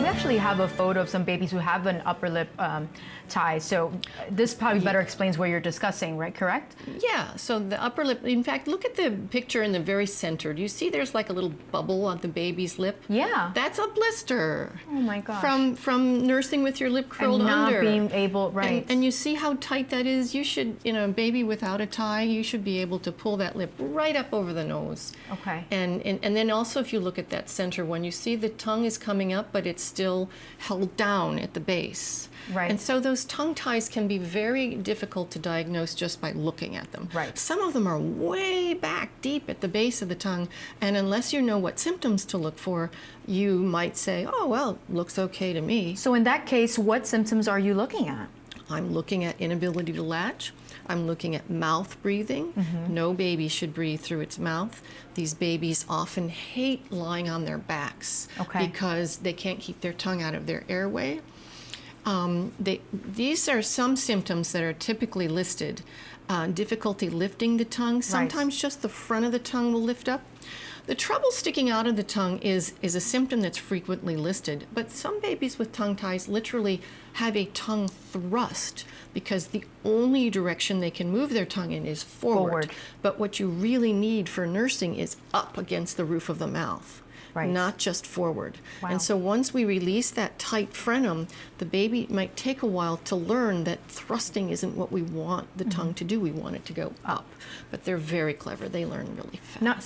actually have a photo of some babies who have an upper lip tie. So this probably better explains what you're discussing, right? Correct? Yeah, so the upper lip, in fact, look at the picture in the very center. Do you see there's like a little bubble on the baby's lip? Yeah. That's a blister. Oh my gosh. From nursing with your lip curled and not under. being able, right. And you see how tight that is? You should, in a baby without a tie, you should be able to pull that lip right up over the nose. Okay. And then also if you look at that center one, you see the tongue is coming up, but it's still held down at the base. Right. And so those tongue ties can be very difficult to diagnose just by looking at them. Right. Some of them are way back deep at the base of the tongue, and unless you know what symptoms to look for, you might say, oh, well, looks okay to me. So in that case, what symptoms are you looking at? I'm looking at inability to latch. I'm looking at mouth breathing. No baby should breathe through its mouth. These babies often hate lying on their backs because they can't keep their tongue out of their airway. These are some symptoms that are typically listed. Difficulty lifting the tongue. Sometimes just the front of the tongue will lift up. The trouble sticking out of the tongue is a symptom that's frequently listed, but some babies with tongue ties literally have a tongue thrust because the only direction they can move their tongue in is forward. But what you really need for nursing is up against the roof of the mouth. Right. Not just forward. Wow. And so once we release that tight frenum, the baby might take a while to learn that thrusting isn't what we want the tongue to do. We want it to go up. But they're very clever. They learn really fast. Now,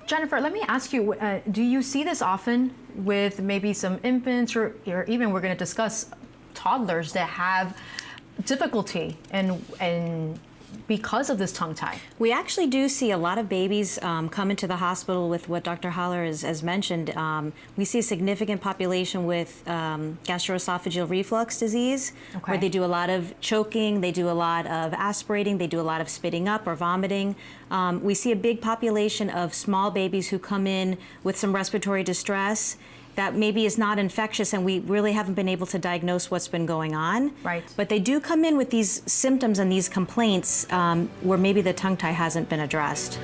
Jennifer, let me ask you, do you see this often with maybe some infants or even we're going to discuss toddlers that have difficulty and because of this tongue tie? We actually do see a lot of babies come into the hospital with what Dr. Haller has mentioned. We see a significant population with gastroesophageal reflux disease, where they do a lot of choking, they do a lot of aspirating, they do a lot of spitting up or vomiting. We see a big population of small babies who come in with some respiratory distress that maybe is not infectious, and we really haven't been able to diagnose what's been going on. Right. But they do come in with these symptoms and these complaints where maybe the tongue tie hasn't been addressed.